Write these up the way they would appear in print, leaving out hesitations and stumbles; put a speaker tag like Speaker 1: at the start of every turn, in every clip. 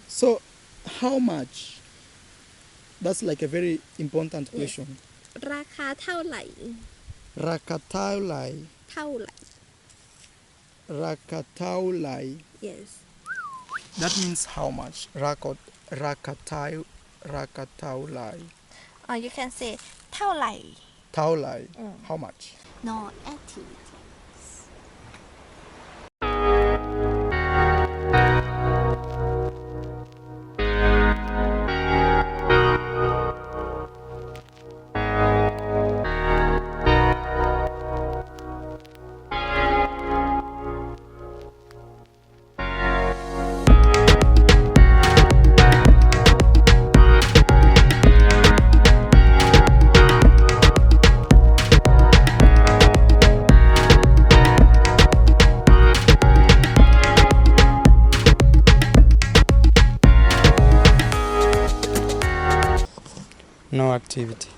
Speaker 1: So, how much? That's like a very important
Speaker 2: Yes.
Speaker 1: question.
Speaker 2: ราคาเท่าไหร่
Speaker 1: Rakataulai.
Speaker 2: เท่าไหร่
Speaker 1: Rakataulai.
Speaker 2: yes
Speaker 1: That means how much? Rakataulai.
Speaker 2: or you can say เท่าไหร่
Speaker 1: Taulai. How much?
Speaker 2: no activity
Speaker 1: No activity.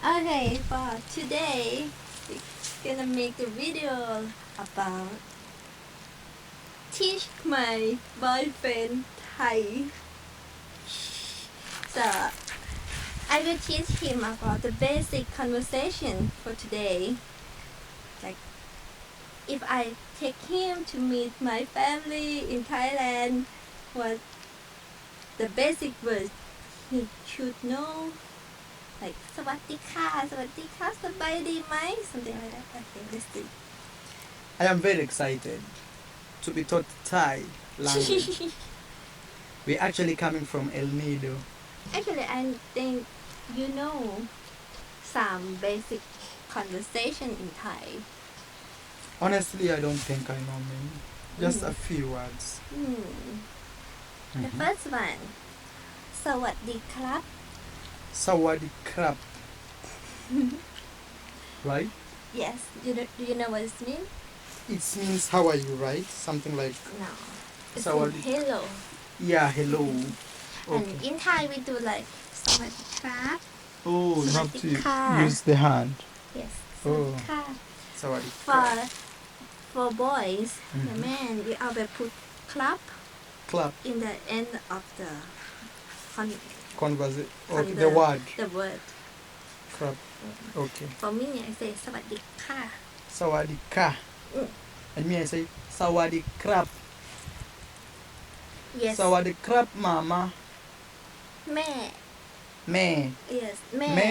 Speaker 2: okay for today we're gonna make a video about teach my boyfriend Thai so I will teach him about the basic conversation for today like if I take him to meet my family in Thailand what the basic words he should know like สวัสดีค่ะสวัสดีครับสบายดีไหม something like that okay let's see
Speaker 1: I am very excited to be taught Thai language. We're actually coming from El Nido.
Speaker 2: actually I think you know some basic conversation in Thai
Speaker 1: Honestly, I don't think I know many. Just a few words.
Speaker 2: The first one สวัสดีครับ
Speaker 1: Sawadi krap. Right?
Speaker 2: yes do you know what it means
Speaker 1: It means how are you, right? Something like
Speaker 2: no it's
Speaker 1: Sawadi-
Speaker 2: hello
Speaker 1: yeah, hello.
Speaker 2: and
Speaker 1: Okay.
Speaker 2: in Thai we do like สวัสดีครับ
Speaker 1: Oh, you have to
Speaker 2: Sawadika.
Speaker 1: use the hand.
Speaker 2: yes ส
Speaker 1: Oh.
Speaker 2: วัสดีค่ะ
Speaker 1: Sawadi
Speaker 2: for
Speaker 1: krap.
Speaker 2: for boys the man we always put clap
Speaker 1: Clap.
Speaker 2: in the end of the
Speaker 1: Converse.
Speaker 2: on
Speaker 1: Okay, the word.
Speaker 2: the word
Speaker 1: Crap. Okay.
Speaker 2: for me I say สวัสดีค่ะ
Speaker 1: Sawadi ka. And me, I say Sawadi krap.
Speaker 2: yes
Speaker 1: Sawadi krap, mama.
Speaker 2: แม่
Speaker 1: Me.
Speaker 2: yes แม่
Speaker 1: แม่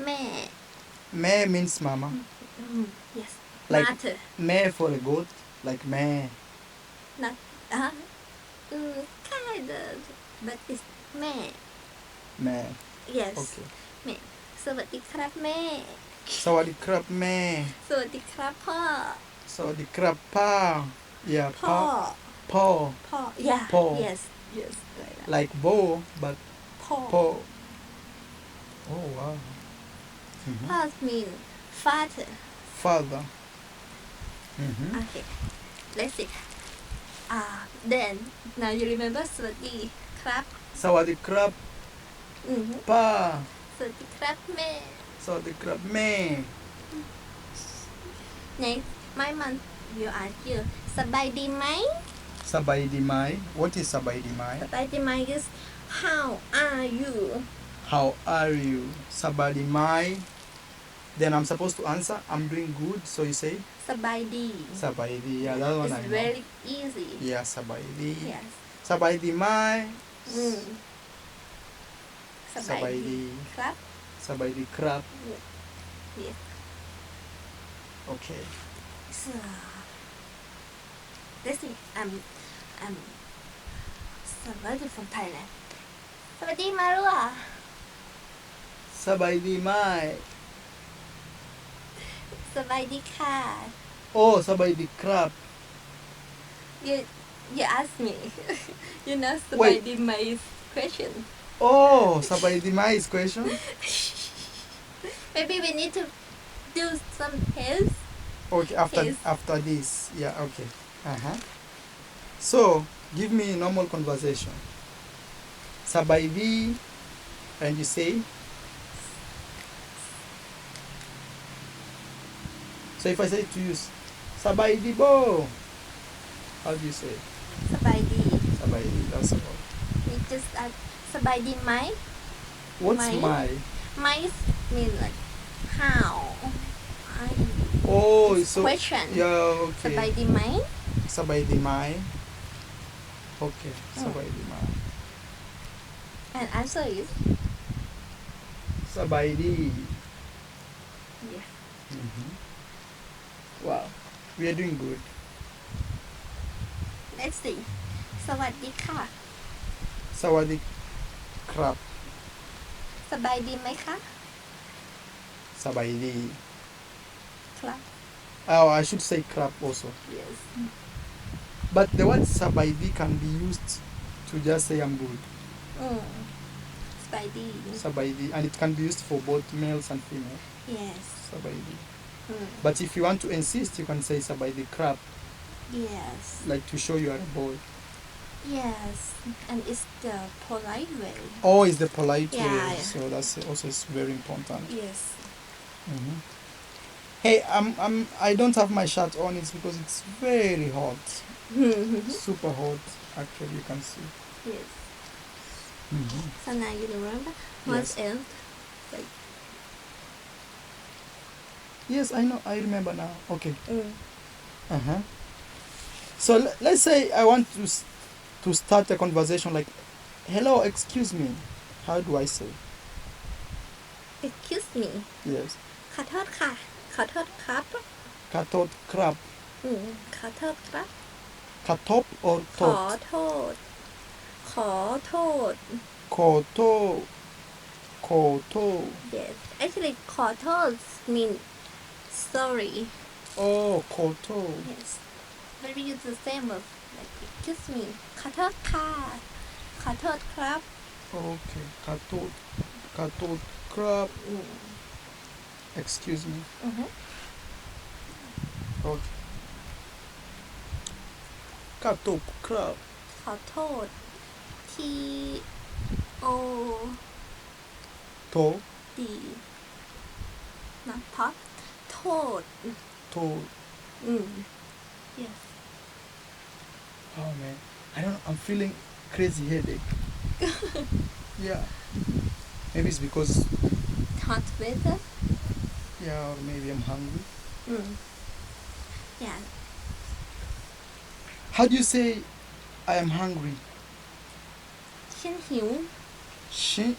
Speaker 2: แม่
Speaker 1: Me means mama.
Speaker 2: yes
Speaker 1: Like-
Speaker 2: mother
Speaker 1: Me for a goat. Like me.
Speaker 2: not kind of but it's แม่
Speaker 1: Me.
Speaker 2: yes
Speaker 1: Okay.
Speaker 2: แม่สวัสดีครับแม่
Speaker 1: Sawadi krap, me.
Speaker 2: สวัสดีครับพ่อ
Speaker 1: Sawadi krap, pa. Yeah,
Speaker 2: พ่อ
Speaker 1: pa.
Speaker 2: พ่อ yeah
Speaker 1: Po.
Speaker 2: yes yes like that.
Speaker 1: Like bo, but
Speaker 2: พ่อ
Speaker 1: po. Oh, wow.
Speaker 2: พ่อ mean father
Speaker 1: Father.
Speaker 2: okay let's see then now you remember สวัสดีครับ
Speaker 1: Sawadi krap, pa.
Speaker 2: สวัสดีครับแม่
Speaker 1: Sawadi krap, me.
Speaker 2: next my mom will ask you สบายดีไหม
Speaker 1: Sabay di mai. What is sabay di mai?
Speaker 2: สบายดีไหม is how are you
Speaker 1: How are you? Sabay di mai. Then I'm supposed to answer. I'm doing good. So you say
Speaker 2: สบายดี
Speaker 1: sabay di. Yeah, that one I
Speaker 2: it's
Speaker 1: know.
Speaker 2: very easy
Speaker 1: Yeah, sabay di.
Speaker 2: yes
Speaker 1: Sabay di mai.
Speaker 2: สบายดี
Speaker 1: Sabay di.
Speaker 2: ครับ
Speaker 1: Sabay di krap.
Speaker 2: yes
Speaker 1: Okay.
Speaker 2: so let's see I'm สวัสดี from Thailand สวัสดีมารัว
Speaker 1: Sabay di mai.
Speaker 2: สบายดีค่ะ
Speaker 1: Oh, sabay di krap.
Speaker 2: you ask me you know สบาย
Speaker 1: Wait.
Speaker 2: ดีไหม question
Speaker 1: Oh, sabay di mai is question.
Speaker 2: maybe we need to do some tests
Speaker 1: Okay,
Speaker 2: Yes.
Speaker 1: after this. Yeah, okay. So, give me normal conversation. Sabay di, and you say. So if I say to you, Sabaydi bo, how do you say it?
Speaker 2: สบายดี
Speaker 1: Sabaydi, that's all.
Speaker 2: we just ask สบายดีไหม
Speaker 1: What's
Speaker 2: My?
Speaker 1: my?
Speaker 2: ไหม mean like how I
Speaker 1: Oh,
Speaker 2: It's
Speaker 1: so
Speaker 2: question.
Speaker 1: yeah,
Speaker 2: สบาย
Speaker 1: okay.
Speaker 2: ดีไหม
Speaker 1: Sabaydi mai. Okay, Sabaydi mai.
Speaker 2: and answer is
Speaker 1: Sabaydi.
Speaker 2: yeah.
Speaker 1: Mm-hmm. Wow, we are doing good.
Speaker 2: Let's see สวัสดีค่ะ
Speaker 1: Sawadi krap.
Speaker 2: สบายดีไหมคะ
Speaker 1: Sabaydi.
Speaker 2: ครับ
Speaker 1: Oh, I should say krap also.
Speaker 2: yes
Speaker 1: But the word sabaydi can be used to just say I'm good.
Speaker 2: สบายดี
Speaker 1: Sabaydi. And it can be used for both males and females.
Speaker 2: yes
Speaker 1: Sabaydi.
Speaker 2: อืม
Speaker 1: But if you want to insist, you can say sabaydi krap,
Speaker 2: yes
Speaker 1: like to show you are a boy.
Speaker 2: yes and it's the polite way
Speaker 1: Oh, is the polite
Speaker 2: Yeah,
Speaker 1: way.
Speaker 2: yeah.
Speaker 1: So that's also is very important.
Speaker 2: yes
Speaker 1: Mhm. Hey, I don't have my shirt on. It's because it's very hot, super hot. Actually, you can see.
Speaker 2: yes
Speaker 1: Mhm.
Speaker 2: so now you remember what
Speaker 1: Yes.
Speaker 2: else like
Speaker 1: Yes, I know. I remember now. Okay.
Speaker 2: อืม
Speaker 1: Uh-huh. So let's say I want to start a conversation like, hello, excuse me. How do I say?
Speaker 2: excuse me
Speaker 1: Yes.
Speaker 2: ขอโทษค่ะ ขอโทษครับ
Speaker 1: Katot krab.
Speaker 2: ขอโทษครับ
Speaker 1: Katop or
Speaker 2: ขอ
Speaker 1: tot?
Speaker 2: โทษ ขอโทษ
Speaker 1: Koto. Koto.
Speaker 2: yes actually ขอโทษ mean sorry
Speaker 1: Oh, koto.
Speaker 2: yes but we use the same of like excuse me ขอโทษค่ะ ขอโทษครับ
Speaker 1: Okay. Katot. Katot krab. Excuse me. Okay. Katop krab.
Speaker 2: ขอโทษ T O
Speaker 1: To.
Speaker 2: D นะพอโทษ
Speaker 1: To.
Speaker 2: yes
Speaker 1: Oh man. I don't know. I'm feeling crazy headache. Yeah. Maybe it's because,
Speaker 2: hot weather
Speaker 1: yeah, or maybe I'm hungry.
Speaker 2: yeah
Speaker 1: How do you say I am hungry?
Speaker 2: ฉันหิว
Speaker 1: Shin.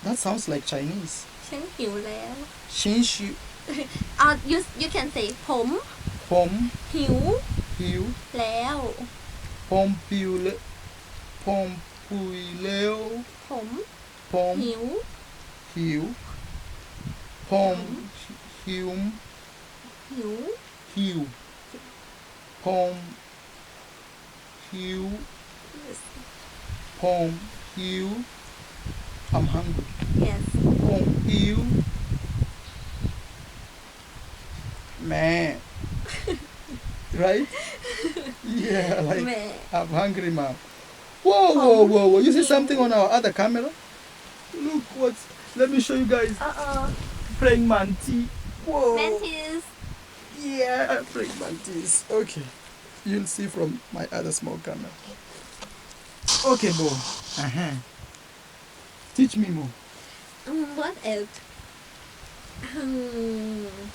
Speaker 1: That sounds like Chinese.
Speaker 2: ฉันหิวแล้ว
Speaker 1: Shin shi.
Speaker 2: you can say ผม
Speaker 1: Pom.
Speaker 2: หิว
Speaker 1: Hiu.
Speaker 2: แล้ว
Speaker 1: Pom piule. Pom puileo.
Speaker 2: ผม
Speaker 1: Pom.
Speaker 2: หิว
Speaker 1: Hiu. Pom. Hium.
Speaker 2: หิว
Speaker 1: Hiu. Pom. Hiu.
Speaker 2: yes
Speaker 1: Pom. Hiu. I'm hungry.
Speaker 2: yes
Speaker 1: Pom. Hiu. Man. Right? Yeah, like
Speaker 2: Meh.
Speaker 1: I'm hungry, mom. Whoa. You see something on our other camera? Look what's. Let me show you guys. Praying mantis. Whoa.
Speaker 2: mantis
Speaker 1: Yeah, praying mantis. Okay. You'll see from my other small camera. Okay, Bo. Uh-huh. Teach me more.
Speaker 2: what else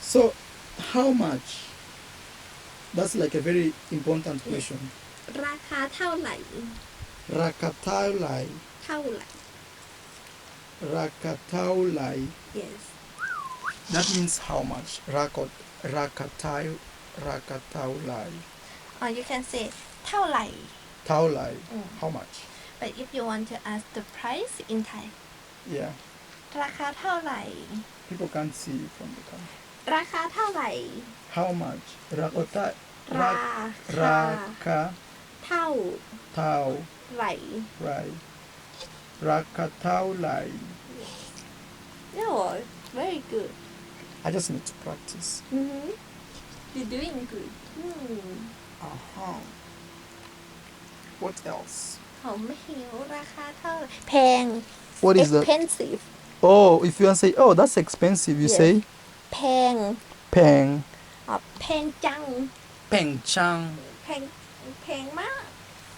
Speaker 1: So, how much? That's like a very important question.
Speaker 2: ราคาเท่าไหร่
Speaker 1: Rakataulai.
Speaker 2: เท่าไหร่
Speaker 1: Rakataulai.
Speaker 2: yes
Speaker 1: That means how much? Rakataulai.
Speaker 2: or you can say เท่าไหร่
Speaker 1: Taulai. How much?
Speaker 2: but if you want to ask the price in Thai
Speaker 1: Yeah.
Speaker 2: ราคาเท่าไหร่
Speaker 1: People can't see you from the camera.
Speaker 2: ราคาเท่าไหร่
Speaker 1: How much? Rakota.
Speaker 2: รา
Speaker 1: Raka.
Speaker 2: เท่า
Speaker 1: Tau.
Speaker 2: ไหร่
Speaker 1: Right. Rakataulai.
Speaker 2: yeah very good
Speaker 1: I just need to practice.
Speaker 2: you're doing good
Speaker 1: Uh-huh. What else?
Speaker 2: ผมหิวราคาเท่าไหร่แพง
Speaker 1: What is that?
Speaker 2: expensive
Speaker 1: Oh, if you want to say, oh, that's expensive, you
Speaker 2: Yes.
Speaker 1: say
Speaker 2: แพง
Speaker 1: peng.
Speaker 2: or แพงจัง
Speaker 1: Peng chang.
Speaker 2: แพงมาก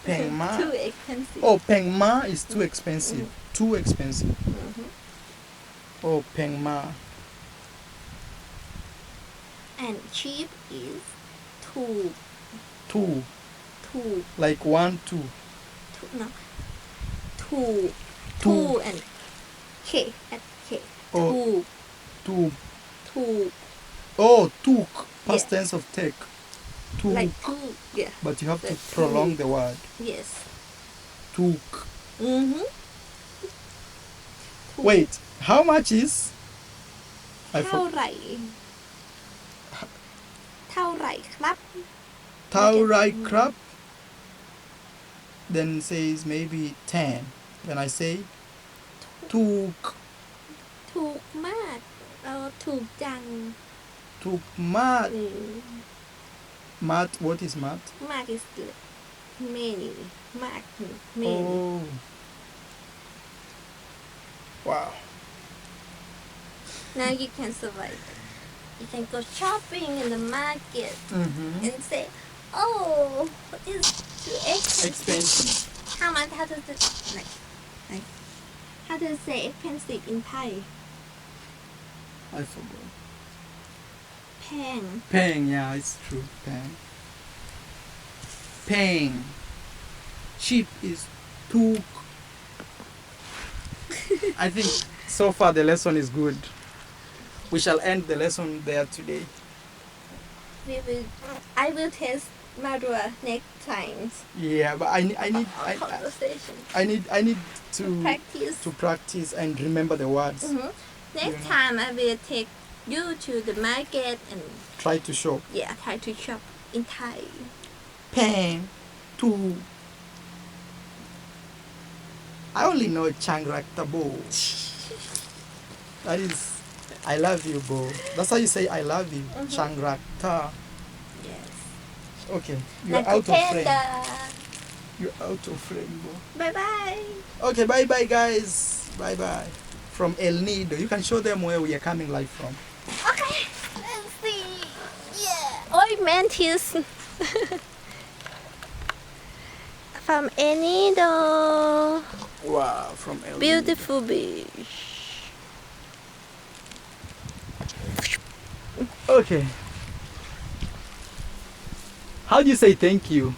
Speaker 1: Peng ma.
Speaker 2: too expensive
Speaker 1: Oh, peng ma is too expensive. Too expensive. Oh, peng ma.
Speaker 2: and cheap is ถูก
Speaker 1: Two.
Speaker 2: ถูก
Speaker 1: Like 1, 2.
Speaker 2: ถูก no ถูก
Speaker 1: ถูก
Speaker 2: two and k at k
Speaker 1: Oh.
Speaker 2: ถูก
Speaker 1: Two.
Speaker 2: ถูก
Speaker 1: Oh, took. Past
Speaker 2: Yeah.
Speaker 1: tense of take. Took.
Speaker 2: like ถูก yeah
Speaker 1: But you have to
Speaker 2: the
Speaker 1: prolong
Speaker 2: took.
Speaker 1: the word.
Speaker 2: yes
Speaker 1: Took.
Speaker 2: Wait
Speaker 1: Wait, how much is? I
Speaker 2: เท่า
Speaker 1: forgot.
Speaker 2: ไหร่เท่าไหร่ครับ
Speaker 1: Taurai crab. Then says maybe 10. Then I say took.
Speaker 2: ถูกมากถูกจัง
Speaker 1: Took mat. Mat. What is mat?
Speaker 2: มาก is many มาก many
Speaker 1: Oh. Wow.
Speaker 2: now you can survive you can go shopping in the market
Speaker 1: Mm-hmm.
Speaker 2: and say oh it's too expensive
Speaker 1: Expensive.
Speaker 2: how much how does it like how to say expensive in Thai
Speaker 1: I forgot.
Speaker 2: แพง
Speaker 1: Peng. Yeah, it's true. Peng. Peng. Cheap is took. I think so far the lesson is good. We shall end the lesson there today.
Speaker 2: I will test Madua next time
Speaker 1: Yeah, but I need
Speaker 2: conversation
Speaker 1: I need to
Speaker 2: practice
Speaker 1: practice and remember the words.
Speaker 2: Next time I will take you to the market and
Speaker 1: Try to show.
Speaker 2: try to shop in Thai.
Speaker 1: Peng. To. I only know Changrak Tabo. That is, I love you, Bo. That's how you say I love you. Changrak Ta.
Speaker 2: Yes.
Speaker 1: Okay, you're out of frame.
Speaker 2: Panda.
Speaker 1: You're out of frame, Bo.
Speaker 2: Bye bye.
Speaker 1: Okay, bye bye, guys. Bye bye. From El Nido. You can show them where we are coming live from.
Speaker 2: Okay. Let's see. Yeah. Oi, mantis. From Enido.
Speaker 1: Wow, from El Nido.
Speaker 2: Beautiful beach.
Speaker 1: Okay. How do you say thank you?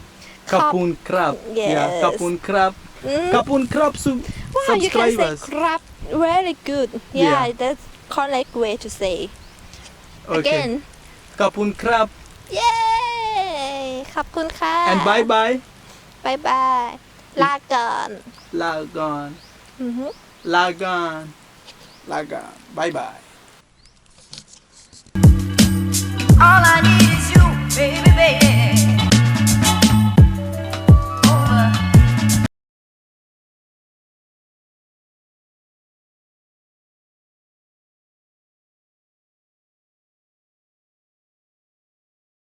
Speaker 1: Kapun crab.
Speaker 2: Yes.
Speaker 1: Yeah, kapun crab. Kapun crab
Speaker 2: Wow, you can say
Speaker 1: subscribers.
Speaker 2: crab. Very good. Yeah,
Speaker 1: Yeah.
Speaker 2: that's correct way to say.
Speaker 1: Okay.
Speaker 2: Again.
Speaker 1: Kapun crab.
Speaker 2: Yay! ขอบคุณค่ะ
Speaker 1: And bye bye.
Speaker 2: บายบายลาก่อน
Speaker 1: Lagan.
Speaker 2: อือฮึ
Speaker 1: Lagan. Lagan. Bye bye.